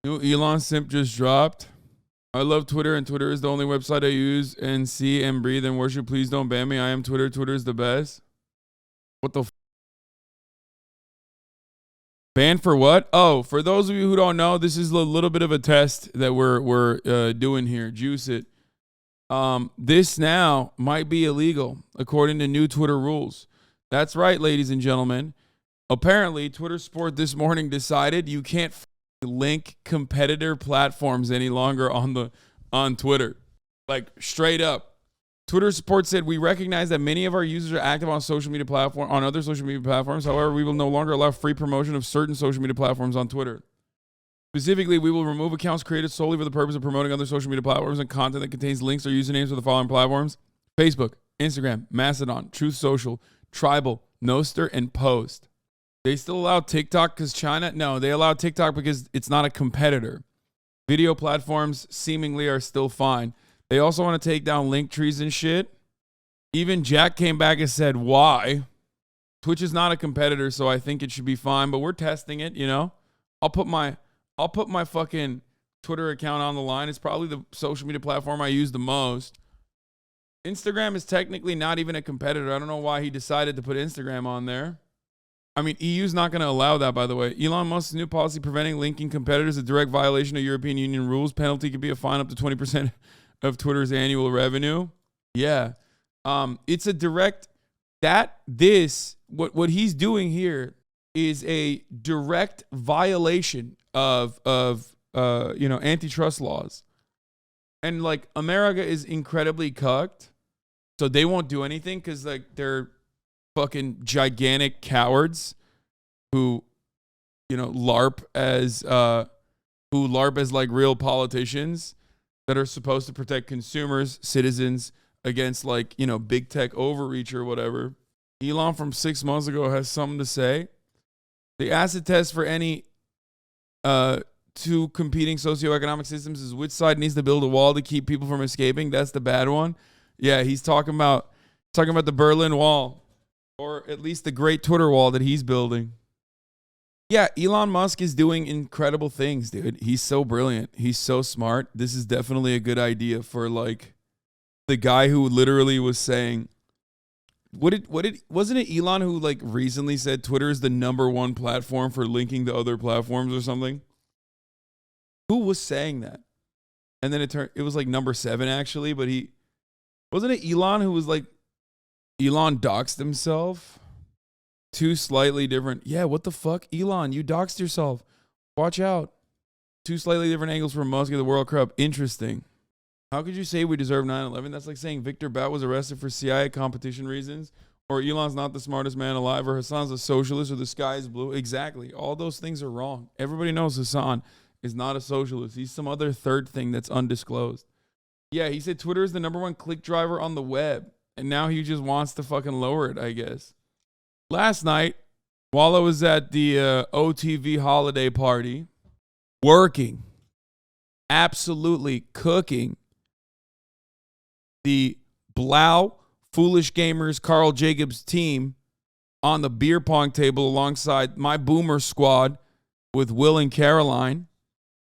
New Elon simp just dropped. I love Twitter, and Twitter is the only website I use and see and breathe and worship. Please don't ban me. I am Twitter. Twitter is the best. What the ban for what? Oh, for those of you who don't know, this is a little bit of a test that we're doing here. Juice it. This now might be illegal according to new Twitter rules. That's right, ladies and gentlemen. Apparently, Twitter Sport this morning decided you can't link competitor platforms any longer on Twitter. Like, straight up. Twitter Support said, we recognize that many of our users are active on other social media platforms. However, we will no longer allow free promotion of certain social media platforms on Twitter. Specifically, we will remove accounts created solely for the purpose of promoting other social media platforms and content that contains links or usernames for the following platforms: Facebook, Instagram, Mastodon, Truth Social, Tribal, Nostr, and Post. They still allow TikTok because China? No, they allow TikTok because it's not a competitor. Video platforms seemingly are still fine. They also want to take down link trees and shit. Even Jack came back and said, why? Twitch is not a competitor, so I think it should be fine, but we're testing it, you know? I'll put my fucking Twitter account on the line. It's probably the social media platform I use the most. Instagram is technically not even a competitor. I don't know why he decided to put Instagram on there. I mean, EU's not going to allow that, by the way. Elon Musk's new policy preventing linking competitors is a direct violation of European Union rules. Penalty could be a fine up to 20% of Twitter's annual revenue. Yeah. It's a direct, what he's doing here is a direct violation of antitrust laws. And like, America is incredibly cucked, so they won't do anything because like they're fucking gigantic cowards who LARP as like real politicians that are supposed to protect consumers, citizens against like, big tech overreach or whatever. Elon from 6 months ago has something to say. The acid test for any two competing socioeconomic systems is which side needs to build a wall to keep people from escaping. That's the bad one. Yeah, he's talking about the Berlin Wall, or at least the great Twitter wall that he's building. Yeah, Elon Musk is doing incredible things, dude. He's so brilliant. He's so smart. This is definitely a good idea for like the guy who literally was saying, wasn't it Elon who like recently said Twitter is the #1 platform for linking to other platforms or something? Who was saying that? And then it was like number 7 actually, but wasn't it Elon who was like, Elon doxed himself? Two slightly different. Yeah, what the fuck? Elon, you doxed yourself. Watch out. Two slightly different angles from Musk at the World Cup. Interesting. How could you say we deserve 9/11? That's like saying Victor Bat was arrested for CIA competition reasons, or Elon's not the smartest man alive, or Hasan's a socialist, or the sky is blue. Exactly. All those things are wrong. Everybody knows Hasan is not a socialist. He's some other third thing that's undisclosed. Yeah, he said Twitter is the #1 click driver on the web, and now he just wants to fucking lower it, I guess. Last night, while I was at the OTV holiday party, working, absolutely cooking, the Blau Foolish Gamers Carl Jacobs team on the beer pong table alongside my boomer squad with Will and Caroline,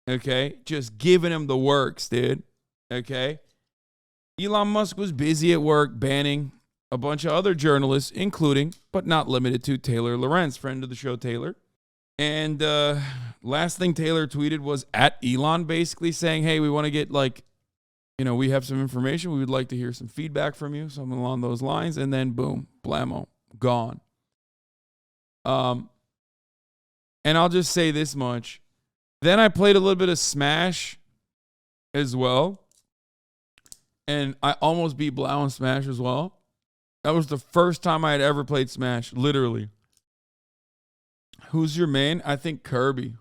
okay? Just giving him the works, dude, okay? Elon Musk was busy at work banning a bunch of other journalists, including, but not limited to, Taylor Lorenz, friend of the show, Taylor. And last thing Taylor tweeted was at Elon, basically saying, hey, we want to get like, we have some information. We would like to hear some feedback from you, something along those lines. And then boom, blammo, gone. And I'll just say this much. Then I played a little bit of Smash as well. And I almost beat Blau in Smash as well. That was the first time I had ever played Smash, literally. Who's your main? I think Kirby.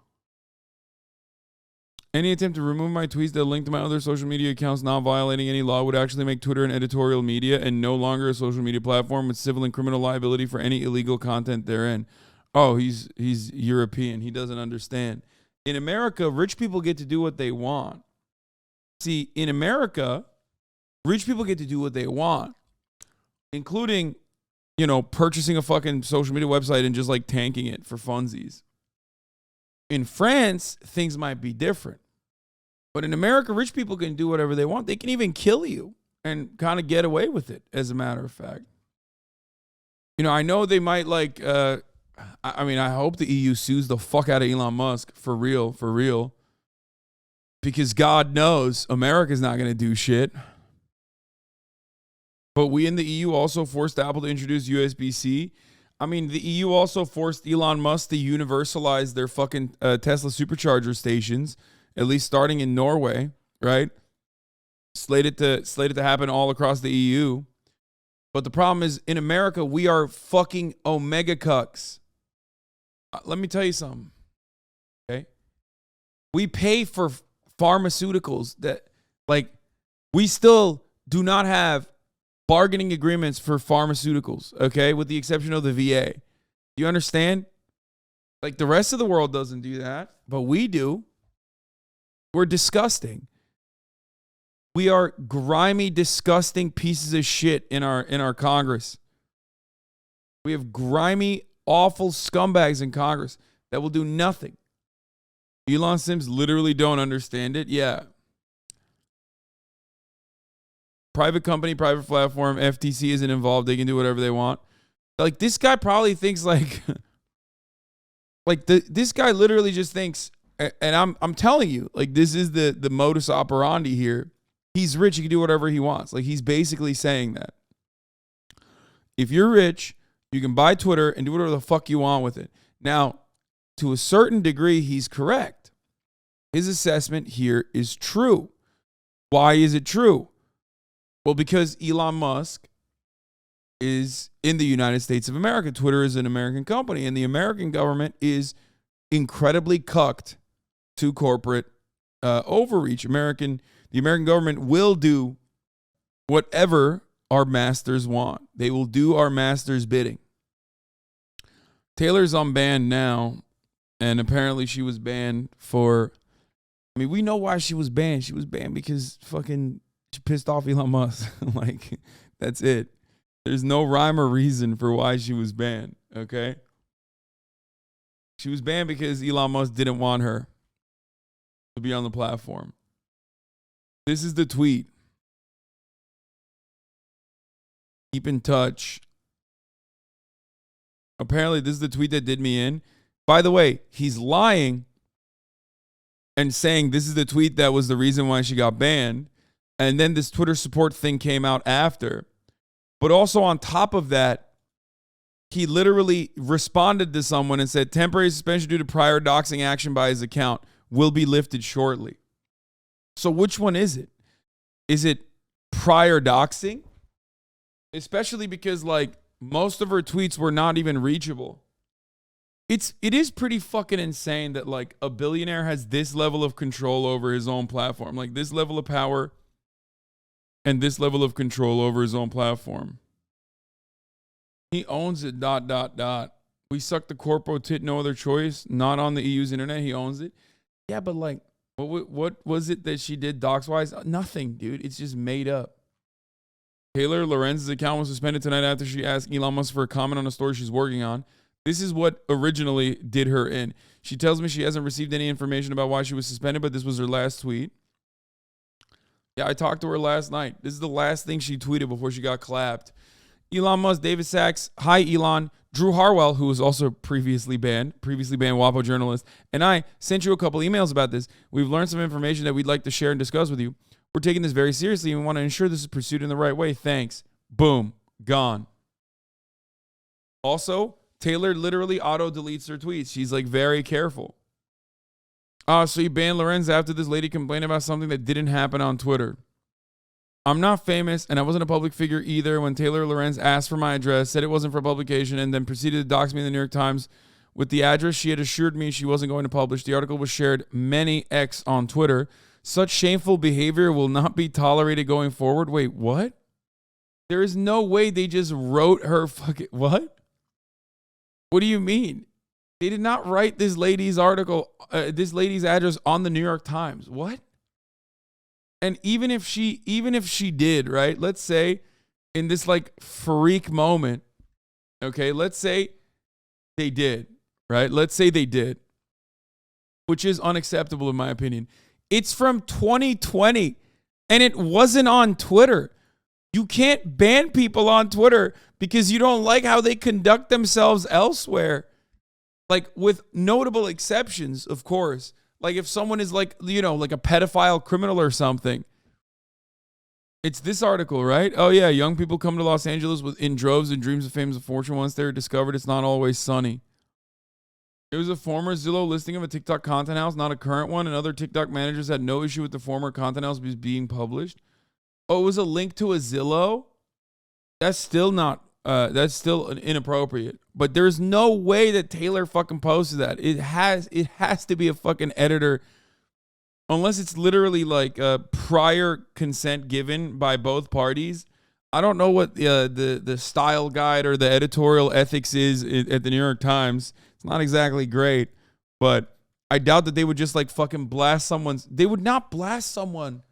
Any attempt to remove my tweets that link to my other social media accounts not violating any law would actually make Twitter an editorial media and no longer a social media platform with civil and criminal liability for any illegal content therein. Oh, he's European. He doesn't understand. In America, rich people get to do what they want. See, in America, rich people get to do what they want, including, purchasing a fucking social media website and just like tanking it for funsies. In France, things might be different. But in America, rich people can do whatever they want. They can even kill you and kind of get away with it, as a matter of fact. You know, I know they might like, I mean, I hope the EU sues the fuck out of Elon Musk for real. Because God knows America's not going to do shit. But we in the EU also forced Apple to introduce USB-C. I mean, the EU also forced Elon Musk to universalize their fucking Tesla supercharger stations, at least starting in Norway, right? Slated to happen all across the EU. But the problem is, in America, we are fucking omega cucks. Let me tell you something, okay? We pay for pharmaceuticals that, like, we still do not have bargaining agreements for pharmaceuticals, okay? With the exception of the VA. You understand? Like, the rest of the world doesn't do that, but we do. We're disgusting. We are grimy, disgusting pieces of shit in our Congress. We have grimy, awful scumbags in Congress that will do nothing. Elon Sims literally don't understand it. Yeah. Private company, private platform, FTC isn't involved. They can do whatever they want. Like, this guy probably thinks like this guy literally just thinks, and I'm telling you, like, this is the modus operandi here. He's rich, he can do whatever he wants. Like, he's basically saying that. If you're rich, you can buy Twitter and do whatever the fuck you want with it. Now, to a certain degree, he's correct. His assessment here is true. Why is it true? Well, because Elon Musk is in the United States of America. Twitter is an American company, and the American government is incredibly cucked to corporate overreach. The American government will do whatever our masters want. They will do our masters' bidding. Taylor's on ban now, and apparently she was banned for, I mean, we know why she was banned. She was banned because fucking she pissed off Elon Musk. Like, that's it. There's no rhyme or reason for why she was banned, okay? She was banned because Elon Musk didn't want her to be on the platform. This is the tweet. Keep in touch. Apparently, this is the tweet that did me in. By the way, he's lying and saying this is the tweet that was the reason why she got banned. And then this Twitter support thing came out after. But also on top of that, he literally responded to someone and said, temporary suspension due to prior doxing action by his account will be lifted shortly. So which one is it? Is it prior doxing? Especially because, like, most of her tweets were not even reachable. It is pretty fucking insane that, like, a billionaire has this level of control over his own platform. Like, this level of power and this level of control over his own platform. He owns it, ... We suck the corpo tit, no other choice. Not on the EU's internet. He owns it. Yeah, but, like, what was it that she did dox-wise? Nothing, dude. It's just made up. Taylor Lorenz's account was suspended tonight after she asked Elon Musk for a comment on a story she's working on. This is what originally did her in. She tells me she hasn't received any information about why she was suspended, but this was her last tweet. Yeah, I talked to her last night. This is the last thing she tweeted before she got clapped. Elon Musk, David Sachs, hi Elon. Drew Harwell, who was also previously banned WAPO journalist, and I sent you a couple emails about this. We've learned some information that we'd like to share and discuss with you. We're taking this very seriously and we want to ensure this is pursued in the right way. Thanks. Boom. Gone. Also, Taylor literally auto-deletes her tweets. She's, like, very careful. So you banned Lorenz after this lady complained about something that didn't happen on Twitter. I'm not famous, and I wasn't a public figure either when Taylor Lorenz asked for my address, said it wasn't for publication, and then proceeded to dox me in the New York Times with the address she had assured me she wasn't going to publish. The article was shared many X on Twitter. Such shameful behavior will not be tolerated going forward. Wait, what? There is no way they just wrote her fucking... What? What do you mean? They did not write this lady's article, this lady's address on the New York Times. What? And even if she did, right? Let's say in this, like, freak moment, okay, let's say they did, right? Let's say they did. which is unacceptable in my opinion. It's from 2020, and it wasn't on Twitter. You can't ban people on Twitter because you don't like how they conduct themselves elsewhere. Like, with notable exceptions, of course. Like, if someone is like, you know, like a pedophile criminal or something. It's this article, right? Oh, yeah. Young people come to Los Angeles in droves and dreams of fame and fortune. Once they're discovered, it's not always sunny. It was a former Zillow listing of a TikTok content house, not a current one, and other TikTok managers had no issue with the former content house being published. Oh, it was a link to a Zillow? That's still not, that's still inappropriate. But there's no way that Taylor fucking posted that. It has to be a fucking editor, unless it's literally like prior consent given by both parties. I don't know what the style guide or the editorial ethics is at the New York Times. It's not exactly great, but I doubt that they would just like fucking blast someone's. They would not blast someone.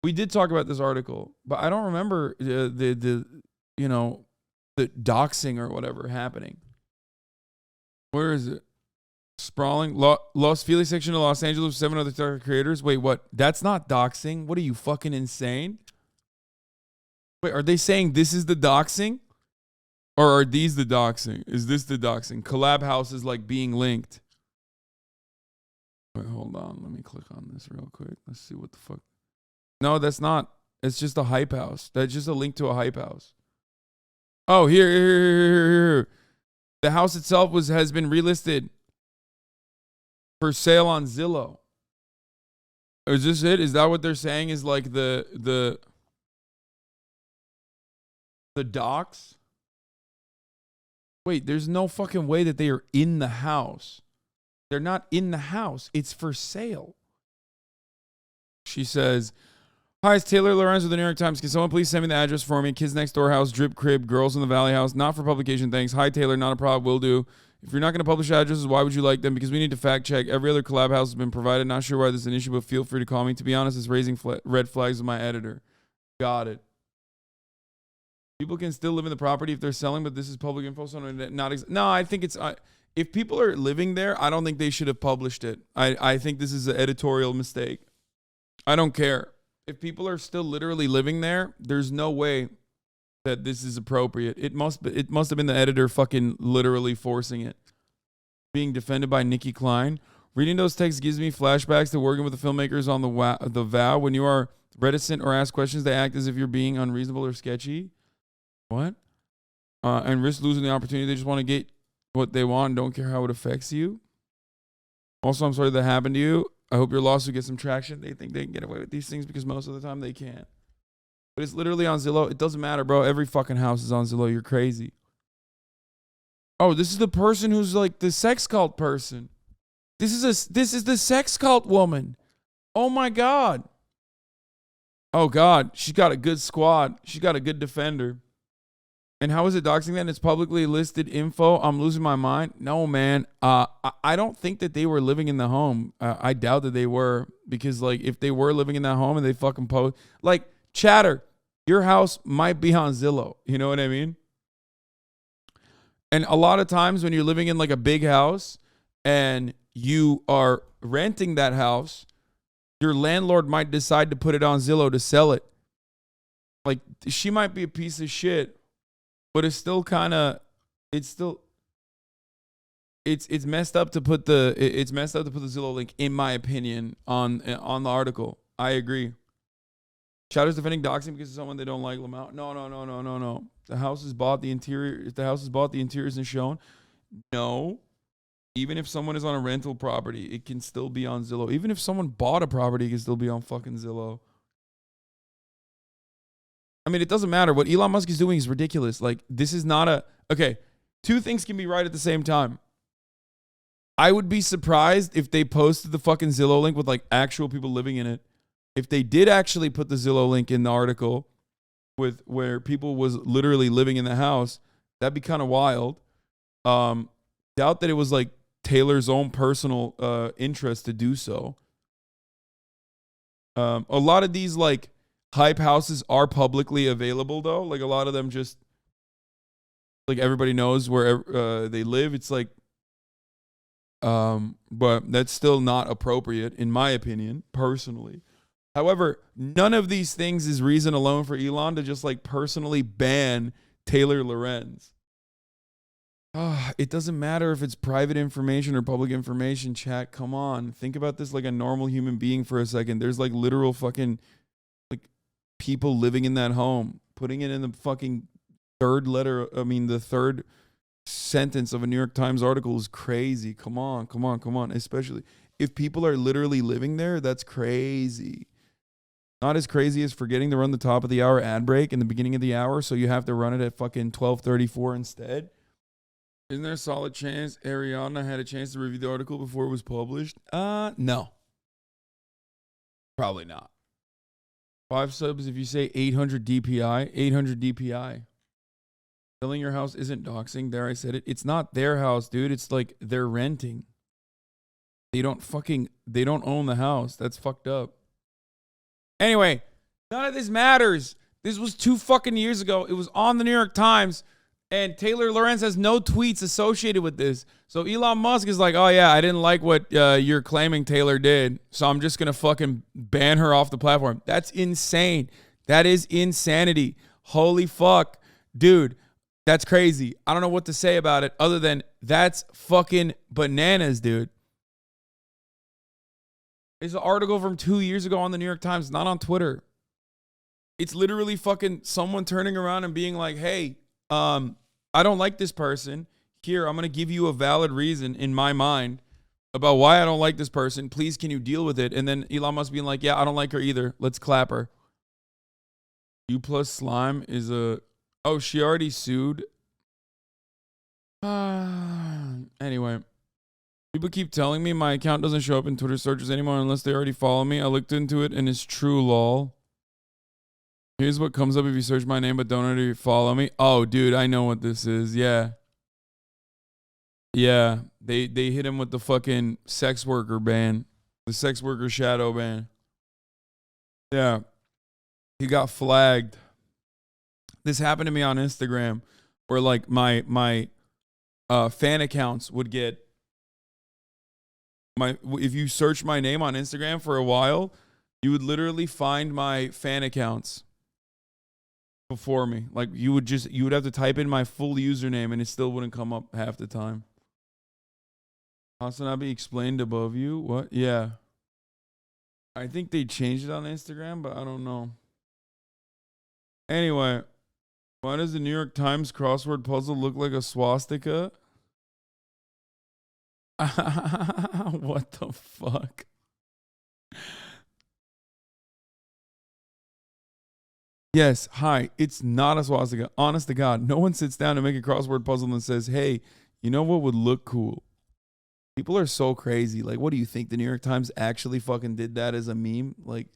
We did talk about this article, but I don't remember the doxing or whatever happening. Where is it? Sprawling Los Feliz section of Los Angeles with 7 other TikTok creators. Wait, what? That's not doxing. What are you, fucking insane? Wait, are they saying this is the doxing? Or are these the doxing? Is this the doxing? Collab houses like being linked. Wait, hold on. Let me click on this real quick. Let's see what the fuck. No, that's not. It's just a hype house. That's just a link to a hype house. Oh, here. The house itself has been relisted for sale on Zillow. Is this it? Is that what they're saying? Is like the docs? Wait, there's no fucking way that they are in the house. They're not in the house. It's for sale. She says, hi, it's Taylor Lorenz with the New York Times. Can someone please send me the address for me? Kids Next Door house, Drip Crib, Girls in the Valley house. Not for publication, thanks. Hi, Taylor, not a problem, will do. If you're not going to publish addresses, why would you like them? Because we need to fact check. Every other collab house has been provided. Not sure why this is an issue, but feel free to call me. To be honest, it's raising red flags with my editor. Got it. People can still live in the property if they're selling, but this is public info. So no, I think it's... if people are living there, I don't think they should have published it. I think this is an editorial mistake. I don't care. If people are still literally living there, there's no way that this is appropriate. It must have been the editor fucking literally forcing it. Being defended by Nikki Klein. Reading those texts gives me flashbacks to working with the filmmakers on the vow. When you are reticent or ask questions, they act as if you're being unreasonable or sketchy. What? And risk losing the opportunity. They just want to get what they want and don't care how it affects you. Also, I'm sorry that happened to you. I hope your lawsuit gets some traction. They think they can get away with these things because most of the time they can't. But it's literally on Zillow. It doesn't matter, bro. Every fucking house is on Zillow. You're crazy. Oh, this is the person who's like the sex cult person. This is the sex cult woman. Oh my God. Oh God. She's got a good squad. She's got a good defender. And how is it doxing then? It's publicly listed info. I'm losing my mind. No, man. I don't think that they were living in the home. I doubt that they were, because like if they were living in that home and they fucking post, like, chatter, your house might be on Zillow. You know what I mean? And a lot of times when you're living in like a big house and you are renting that house, your landlord might decide to put it on Zillow to sell it. Like, she might be a piece of shit. But it's still kind of, it's messed up to put the Zillow link, in my opinion, on the article. I agree. Shadow's defending doxing because of someone they don't like. Lamont. No. The house is bought. The interior. If the house is bought, the interior isn't shown. No. Even if someone is on a rental property, it can still be on Zillow. Even if someone bought a property, it can still be on fucking Zillow. I mean, it doesn't matter. What Elon Musk is doing is ridiculous. Like, this is not a... Okay, two things can be right at the same time. I would be surprised if they posted the fucking Zillow link with, like, actual people living in it. If they did actually put the Zillow link in the article with where people was literally living in the house, that'd be kind of wild. Doubt that it was, like, Taylor's own personal interest to do so. A lot of these, like, hype houses are publicly available, though. Like, a lot of them just, like, everybody knows where they live. It's like, But that's still not appropriate, in my opinion, personally. However, none of these things is reason alone for Elon to just like personally ban Taylor Lorenz. It doesn't matter if it's private information or public information, chat. Come on. Think about this like a normal human being for a second. There's like literal fucking like people living in that home. Putting it in the fucking the third sentence of a New York Times article is crazy. Come on. Especially if people are literally living there, that's crazy. Not as crazy as forgetting to run the top of the hour ad break in the beginning of the hour, so you have to run it at fucking 12:34 instead. Isn't there a solid chance Ariana had a chance to review the article before it was published? No. Probably not. 5 subs if you say 800 DPI. 800 DPI. Selling your house isn't doxing. There, I said it. It's not their house, dude. It's like they're renting. They don't own the house. That's fucked up. Anyway, none of this matters. This was 2 fucking years ago. It was on the New York Times. And Taylor Lorenz has no tweets associated with this. So Elon Musk is like, oh yeah, I didn't like what you're claiming Taylor did, so I'm just going to fucking ban her off the platform. That's insane. That is insanity. Holy fuck. Dude, that's crazy. I don't know what to say about it other than that's fucking bananas, dude. It's an article from 2 years ago on the New York Times, not on Twitter. It's literally fucking someone turning around and being like, hey, I don't like this person. Here, I'm going to give you a valid reason in my mind about why I don't like this person. Please, can you deal with it? And then Elon Musk being like, yeah, I don't like her either. Let's clap her. U plus slime is a... Oh, she already sued. Anyway. People keep telling me my account doesn't show up in Twitter searches anymore unless they already follow me. I looked into it and it's true, lol. Here's what comes up if you search my name but don't already follow me. Oh, dude, I know what this is. Yeah. Yeah. They hit him with the fucking sex worker ban. The sex worker shadow ban. Yeah. He got flagged. This happened to me on Instagram where like my fan accounts would get if you search my name on Instagram for a while, you would literally find my fan accounts before me. Like you would have to type in my full username and it still wouldn't come up half the time. HasanAbi explained above you. What? Yeah. I think they changed it on Instagram, but I don't know. Anyway, why does the New York Times crossword puzzle look like a swastika? What the fuck? Yes, hi. It's not a swastika. Honest to God, no one sits down to make a crossword puzzle and says, hey, you know what would look cool? People are so crazy. Like, what do you think? The New York Times actually fucking did that as a meme? Like,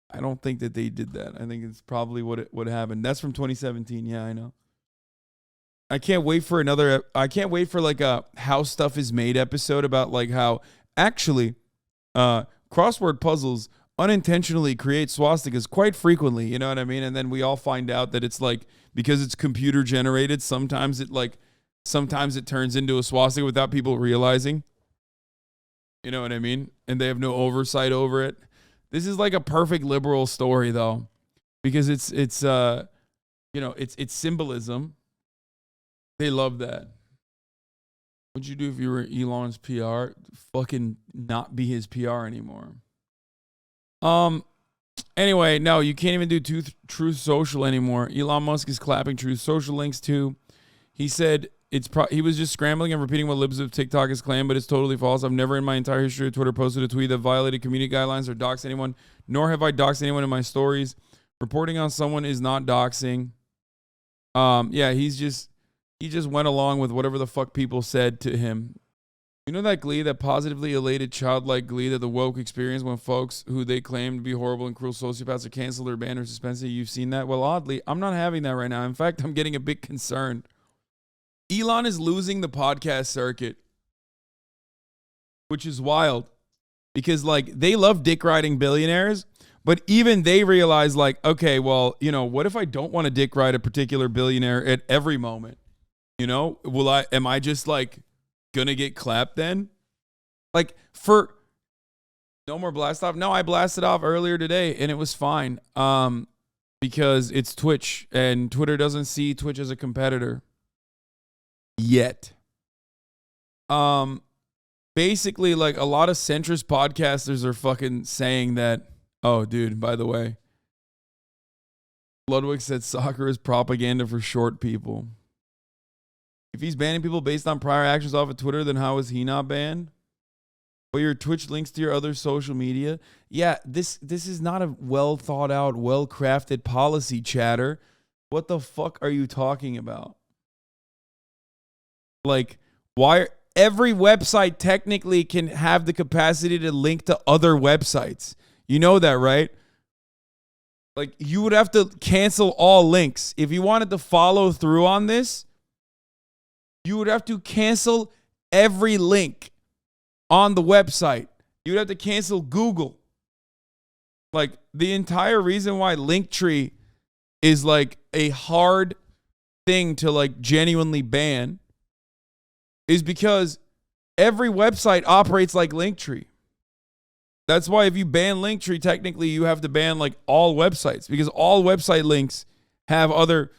I don't think that they did that. I think it's probably what happened. That's from 2017. Yeah, I know. I can't wait for like a How Stuff Is Made episode about like how actually crossword puzzles unintentionally create swastikas quite frequently, you know what I mean? And then we all find out that it's like, because it's computer generated, sometimes it turns into a swastika without people realizing. You know what I mean? And they have no oversight over it. This is like a perfect liberal story though, because it's symbolism. They love that. What'd you do if you were Elon's PR? Fucking not be his PR anymore. Anyway, no, you can't even do Truth Social anymore. Elon Musk is clapping Truth Social links too. He said he was just scrambling and repeating what libs of TikTok has claimed, but it's totally false. I've never in my entire history of Twitter posted a tweet that violated community guidelines or doxed anyone, nor have I doxed anyone in my stories. Reporting on someone is not doxing. Yeah, he just went along with whatever the fuck people said to him. You know that glee, that positively elated childlike glee that the woke experience when folks who they claim to be horrible and cruel sociopaths are canceled or banned or suspended? You've seen that? Well, oddly, I'm not having that right now. In fact, I'm getting a bit concerned. Elon is losing the podcast circuit, which is wild because like they love dick riding billionaires, but even they realize like, okay, well, you know, what if I don't want to dick ride a particular billionaire at every moment? You know, am I just like gonna get clapped then? Like, for no more blast off. No, I blasted off earlier today and it was fine. Because it's Twitch and Twitter doesn't see Twitch as a competitor yet. Basically, like, a lot of centrist podcasters are fucking saying that, oh, dude, by the way, Ludwig said soccer is propaganda for short people. If he's banning people based on prior actions off of Twitter, then how is he not banned? Or your Twitch links to your other social media? Yeah, this is not a well thought out, well crafted policy, chatter. What the fuck are you talking about? Like, why? Every website technically can have the capacity to link to other websites. You know that, right? Like, you would have to cancel all links. If you wanted to follow through on this, you would have to cancel every link on the website. You'd have to cancel Google. Like, the entire reason why Linktree is like a hard thing to like genuinely ban is because every website operates like Linktree. That's why if you ban Linktree, technically you have to ban like all websites, because all website links have other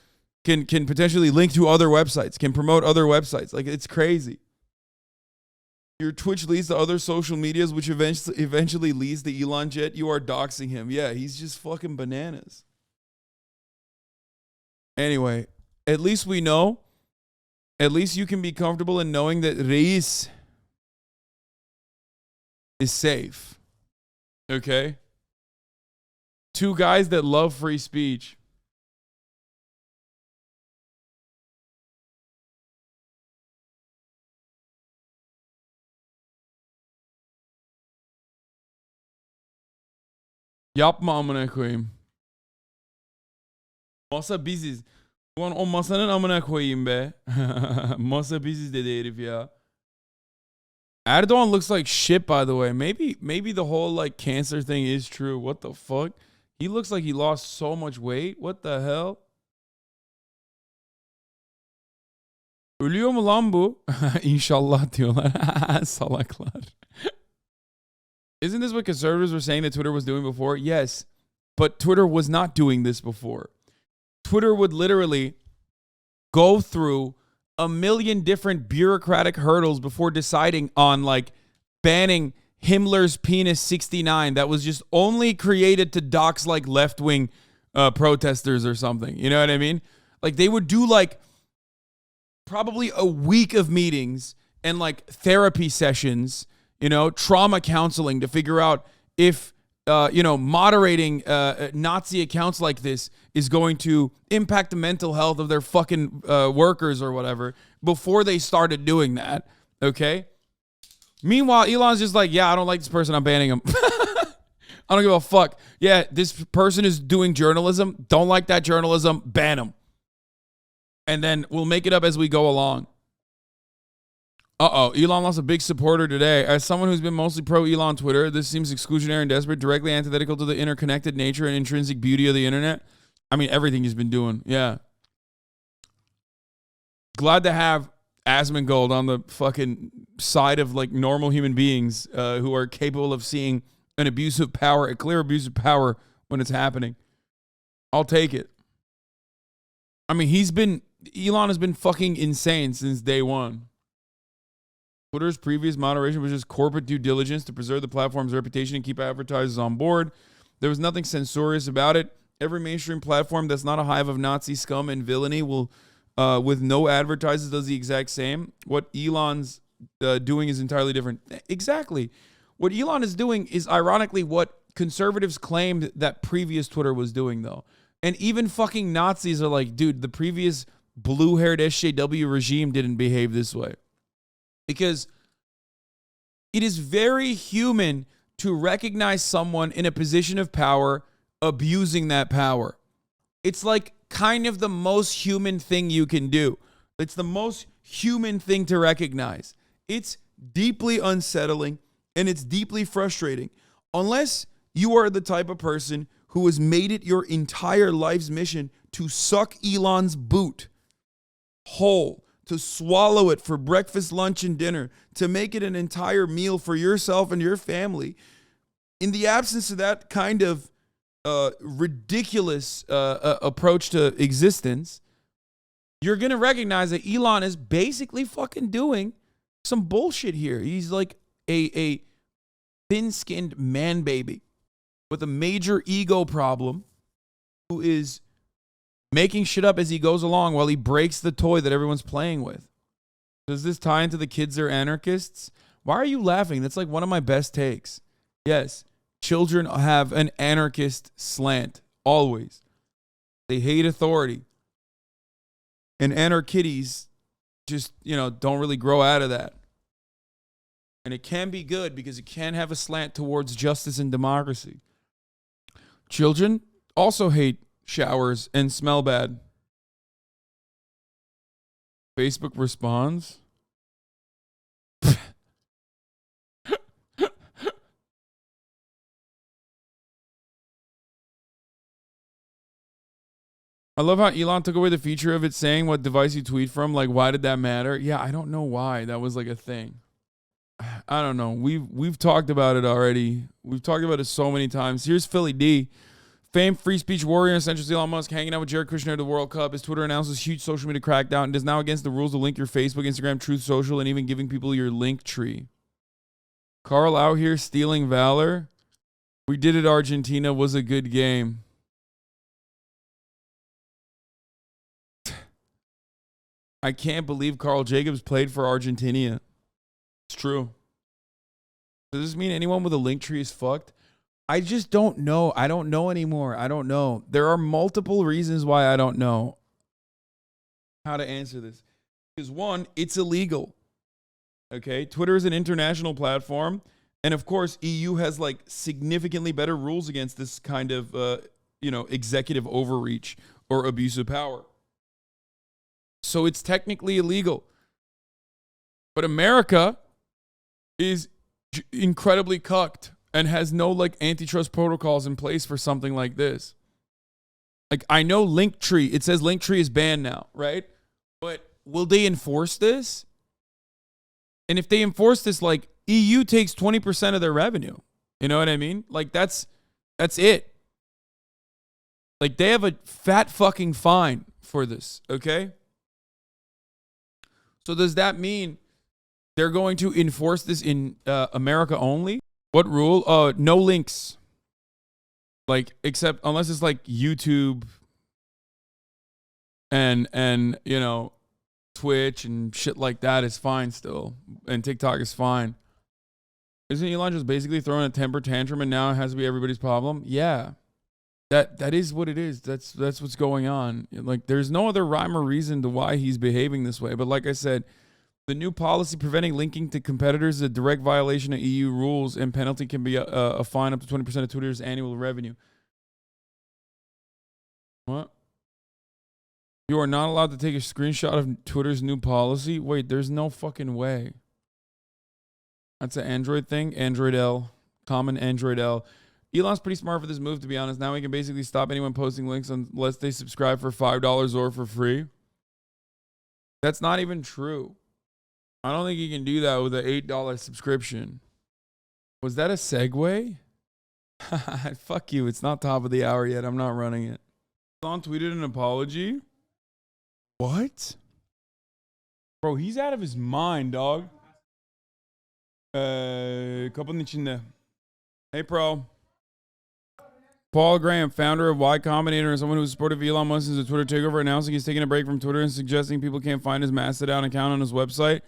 can potentially link to other websites, can promote other websites. Like, it's crazy. Your Twitch leads to other social medias, which eventually leads to Elon Jet. You are doxing him. Yeah, he's just fucking bananas. Anyway, at least we know. At least you can be comfortable in knowing that Reis is safe. Okay? Two guys that love free speech. Yapma amına koyayım. Masa biziz. Ulan o masanın amına koyayım be. Masa biziz dedi herif ya. Erdogan looks like shit, by the way. Maybe the whole like cancer thing is true. What the fuck? He looks like he lost so much weight. What the hell? Ölüyor mu lan bu? İnşallah diyorlar. Salaklar. Isn't this what conservatives were saying that Twitter was doing before? Yes, but Twitter was not doing this before. Twitter would literally go through a million different bureaucratic hurdles before deciding on like banning Himmler's penis 69 that was just only created to dox like left-wing protesters or something. You know what I mean? Like, they would do like probably a week of meetings and like therapy sessions, you know, trauma counseling to figure out if, moderating Nazi accounts like this is going to impact the mental health of their fucking workers or whatever before they started doing that, okay? Meanwhile, Elon's just like, yeah, I don't like this person, I'm banning him. I don't give a fuck. Yeah, this person is doing journalism, don't like that journalism, ban him. And then we'll make it up as we go along. Elon lost a big supporter today. As someone who's been mostly pro-Elon Twitter, this seems exclusionary and desperate, directly antithetical to the interconnected nature and intrinsic beauty of the internet. I mean, everything he's been doing. Yeah. Glad to have Asmongold on the fucking side of like normal human beings who are capable of seeing an abuse of power, a clear abuse of power when it's happening. I'll take it. I mean, Elon has been fucking insane since day one. Twitter's previous moderation was just corporate due diligence to preserve the platform's reputation and keep advertisers on board. There was nothing censorious about it. Every mainstream platform that's not a hive of Nazi scum and villainy will, with no advertisers, does the exact same. What Elon's doing is entirely different. Exactly. What Elon is doing is ironically what conservatives claimed that previous Twitter was doing, though. And even fucking Nazis are like, dude, the previous blue-haired SJW regime didn't behave this way. Because it is very human to recognize someone in a position of power abusing that power. It's like kind of the most human thing you can do. It's the most human thing to recognize. It's deeply unsettling and it's deeply frustrating. Unless you are the type of person who has made it your entire life's mission to suck Elon's boot whole, to swallow it for breakfast, lunch, and dinner, to make it an entire meal for yourself and your family. In the absence of that kind of ridiculous approach to existence, you're going to recognize that Elon is basically fucking doing some bullshit here. He's like a thin-skinned man baby with a major ego problem who is making shit up as he goes along while he breaks the toy that everyone's playing with. Does this tie into the kids are anarchists? Why are you laughing? That's like one of my best takes. Yes, children have an anarchist slant, always. They hate authority. And anarchitties just, don't really grow out of that. And it can be good because it can have a slant towards justice and democracy. Children also hate showers and smell bad. Facebook responds. I love how Elon took away the feature of it saying what device you tweet from. Like, why did that matter? Yeah, I don't know why that was like a thing. I don't know. We've talked about it already. We've talked about it so many times. Here's Philly D. Famed free speech warrior and centrist Elon Musk hanging out with Jared Kushner at the World Cup. His Twitter announces huge social media crackdown and is now against the rules to link your Facebook, Instagram, Truth Social, and even giving people your link tree. Carl out here stealing valor. We did it, Argentina. Was a good game. I can't believe Carl Jacobs played for Argentina. It's true. Does this mean anyone with a link tree is fucked? I just don't know. I don't know anymore. I don't know. There are multiple reasons why I don't know how to answer this. Because one, it's illegal. Okay? Twitter is an international platform. And of course, EU has like significantly better rules against this kind of, executive overreach or abuse of power. So it's technically illegal. But America is incredibly cucked and has no like antitrust protocols in place for something like this. Like, I know Linktree, it says Linktree is banned now, right? But will they enforce this? And if they enforce this, like, EU takes 20% of their revenue. You know what I mean? Like, that's it. Like, they have a fat fucking fine for this, okay? So does that mean they're going to enforce this in America only? What rule? No links. Like, except unless it's like YouTube and Twitch and shit like that is fine still. And TikTok is fine. Isn't Elon just basically throwing a temper tantrum and now it has to be everybody's problem? Yeah. That is what it is. That's what's going on. Like, there's no other rhyme or reason to why he's behaving this way. But like I said, the new policy preventing linking to competitors is a direct violation of EU rules, and penalty can be a fine up to 20% of Twitter's annual revenue. What? You are not allowed to take a screenshot of Twitter's new policy? Wait, there's no fucking way. That's an Android thing? Android L. Common Android L. Elon's pretty smart for this move, to be honest. Now he can basically stop anyone posting links unless they subscribe for $5 or for free. That's not even true. I don't think he can do that with an $8 subscription. Was that a segue? Fuck you. It's not top of the hour yet. I'm not running it. Elon tweeted an apology. What? Bro, he's out of his mind, dog. Couple nichinde. Hey, pro. Paul Graham, founder of Y Combinator and someone who's supportive of Elon Musk since the Twitter takeover, announcing he's taking a break from Twitter and suggesting people can't find his Mastodon account on his website.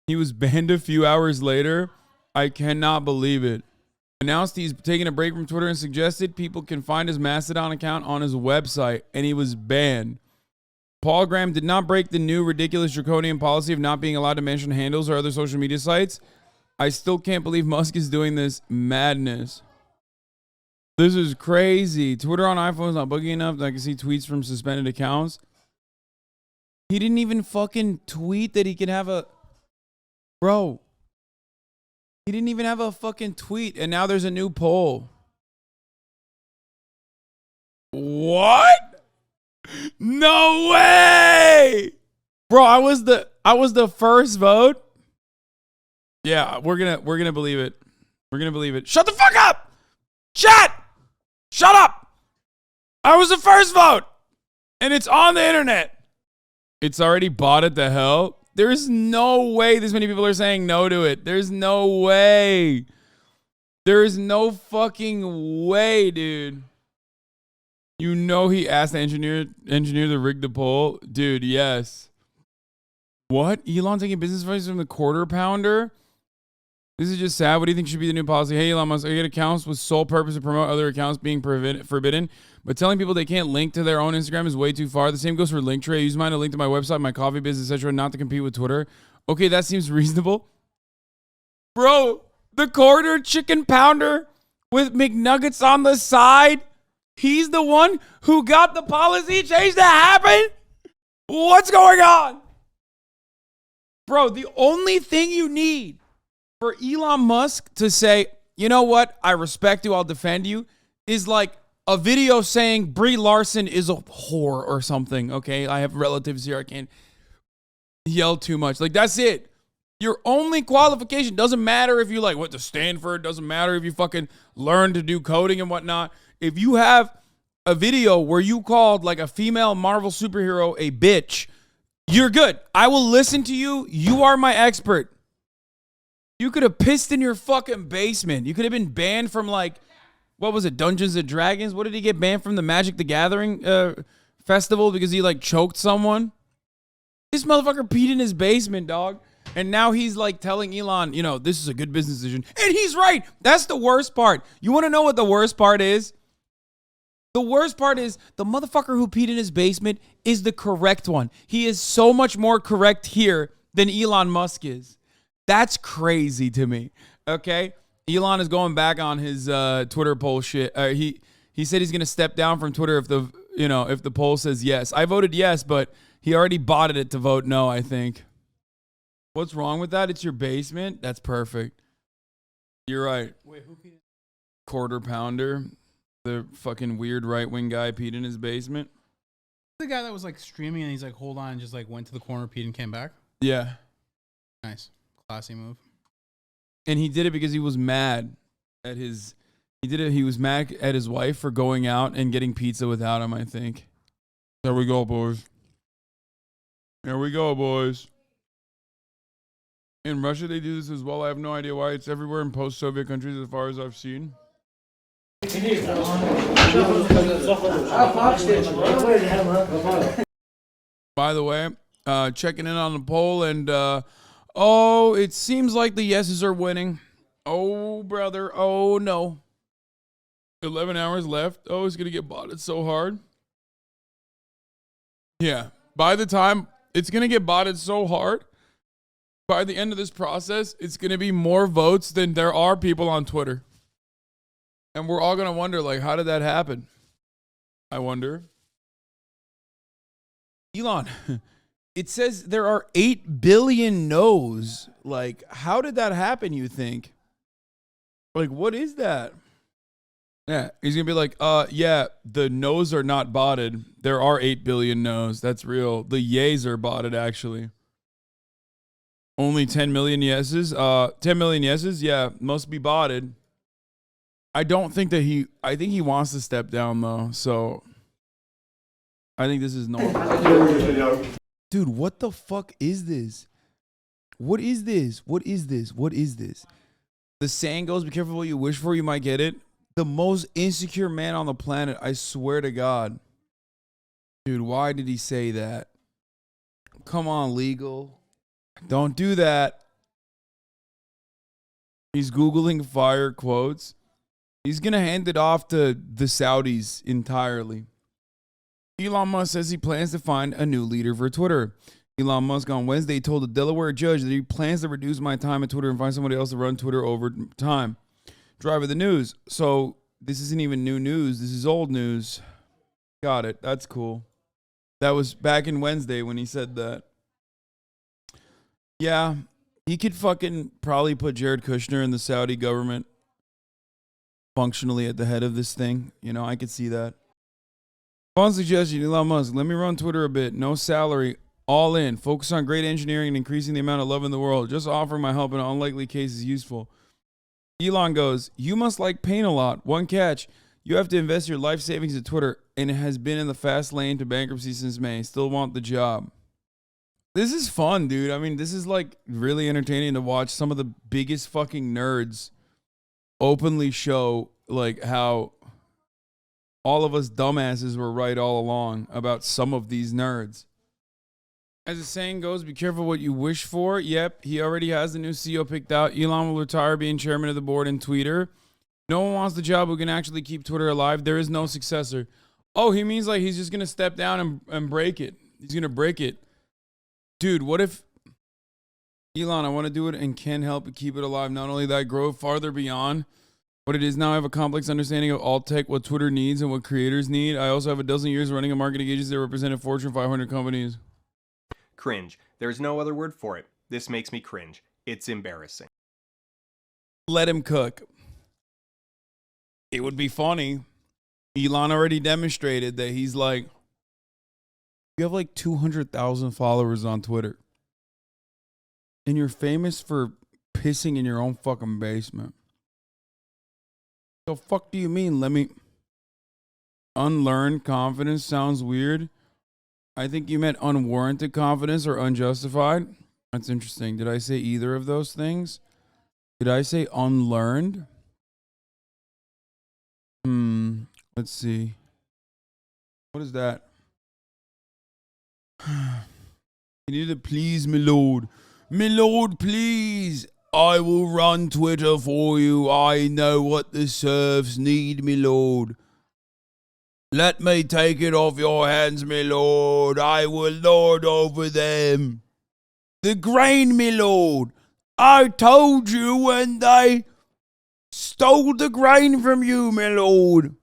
He was banned a few hours later. I cannot believe it. Announced he's taking a break from Twitter and suggested people can find his Mastodon account on his website, and he was banned. Paul Graham did not break the new ridiculous draconian policy of not being allowed to mention handles or other social media sites. I still can't believe Musk is doing this madness. This is crazy. Twitter on iPhone is not buggy enough that I can see tweets from suspended accounts. He didn't even fucking tweet that he could have a... Bro. He didn't even have a fucking tweet, and now there's a new poll. What? No way! Bro, I was the I was the first vote. Yeah, we're gonna believe it. We're gonna believe it. Shut the fuck up! Chat! Shut up! I was the first vote! And it's on the internet. It's already bought it, the hell? There's no way this many people are saying no to it. There's no way. There is no fucking way, dude. You know he asked the engineer to rig the poll? Dude, yes. What? Elon taking business advice from the quarter pounder? This is just sad. What do you think should be the new policy? Hey, Elon Musk, I get accounts with sole purpose to promote other accounts being forbidden, but telling people they can't link to their own Instagram is way too far. The same goes for Linktree. I use mine to link to my website, my coffee business, etc., not to compete with Twitter. Okay, that seems reasonable. Bro, the quarter chicken pounder with McNuggets on the side, he's the one who got the policy change to happen? What's going on? Bro, the only thing you need for Elon Musk to say, you know what, I respect you, I'll defend you, is like a video saying Brie Larson is a whore or something, okay? I have relatives here, I can't yell too much. Like, that's it. Your only qualification doesn't matter if you like went to Stanford, doesn't matter if you fucking learned to do coding and whatnot. If you have a video where you called like a female Marvel superhero a bitch, you're good. I will listen to you. You are my expert. You could have pissed in your fucking basement. You could have been banned from like, what was it, Dungeons and Dragons? What did he get banned from, the Magic the Gathering festival because he like choked someone? This motherfucker peed in his basement, dog. And now he's like telling Elon, you know, this is a good business decision. And he's right. That's the worst part. You want to know what the worst part is? The worst part is the motherfucker who peed in his basement is the correct one. He is so much more correct here than Elon Musk is. That's crazy to me. Okay? Elon is going back on his Twitter poll shit. He said he's going to step down from Twitter if the poll says yes. I voted yes, but he already botted it to vote no, I think. What's wrong with that? It's your basement? That's perfect. You're right. Wait, who peed? Quarter pounder. The fucking weird right-wing guy peed in his basement. The guy that was like streaming and he's like, hold on, and just like went to the corner, peed, and came back? Yeah. Nice. Classy move. And he did it because he was mad at his... He was mad at his wife for going out and getting pizza without him, I think. There we go, boys. There we go, boys. In Russia, they do this as well. I have no idea why. It's everywhere in post-Soviet countries as far as I've seen. By the way, checking in on the poll, and it seems like the yeses are winning. Oh, brother. Oh, no. 11 hours left. Oh, it's going to get botted so hard. Yeah. By the time it's going to get botted so hard, by the end of this process, it's going to be more votes than there are people on Twitter. And we're all going to wonder, like, how did that happen? I wonder. Elon, it says there are 8 billion no's. Like, how did that happen, you think? Like, what is that? Yeah, he's going to be like, yeah, the no's are not botted. There are 8 billion no's. That's real. The yays are botted, actually. Only 10 million yeses? 10 million yeses? Yeah, must be botted. I don't think that I think he wants to step down, though, so I think this is normal. Dude, what the fuck is this? What is this? What is this? What is this? The saying goes, be careful what you wish for, you might get it. The most insecure man on the planet, I swear to God. Dude, why did he say that? Come on, legal. Don't do that. He's Googling fire quotes. He's going to hand it off to the Saudis entirely. Elon Musk says he plans to find a new leader for Twitter. Elon Musk on Wednesday told a Delaware judge that he plans to reduce my time at Twitter and find somebody else to run Twitter over time. Driver the news. So this isn't even new news. This is old news. Got it. That's cool. That was back in Wednesday when he said that. Yeah, he could fucking probably put Jared Kushner in the Saudi government functionally at the head of this thing. You know, I could see that. Fun suggestion, Elon Musk. Let me run Twitter a bit. No salary. All in. Focus on great engineering and increasing the amount of love in the world. Just offering my help in an unlikely case is useful. Elon goes, you must like pain a lot. One catch. You have to invest your life savings in Twitter, and it has been in the fast lane to bankruptcy since May. Still want the job. This is fun, dude. I mean, this is like really entertaining to watch some of the biggest fucking nerds openly show like how all of us dumbasses were right all along about some of these nerds. As the saying goes, be careful what you wish for. Yep, he already has the new CEO picked out. Elon will retire being chairman of the board and tweeter. No one wants the job who can actually keep Twitter alive. There is no successor. Oh, he means like he's just going to step down and break it. He's going to break it. Dude, what if, Elon, I want to do it and can help but keep it alive. Not only that, grow farther beyond what it is now. I have a complex understanding of all tech, what Twitter needs and what creators need. I also have a dozen years running a marketing agency that represented Fortune 500 companies. Cringe. There's no other word for it. This makes me cringe. It's embarrassing. Let him cook. It would be funny. Elon already demonstrated that he's like, you have like 200,000 followers on Twitter. And you're famous for pissing in your own fucking basement. The fuck do you mean? Let me unlearn confidence sounds weird. I think you meant unwarranted confidence or unjustified. That's interesting. Did I say either of those things? Did I say unlearned? Let's see. What is that? You need to please, my lord. My lord, please. I will run Twitter for you. I know what the serfs need, my lord. Let me take it off your hands, my lord. I will lord over them. The grain, my lord. I told you when they stole the grain from you, my lord.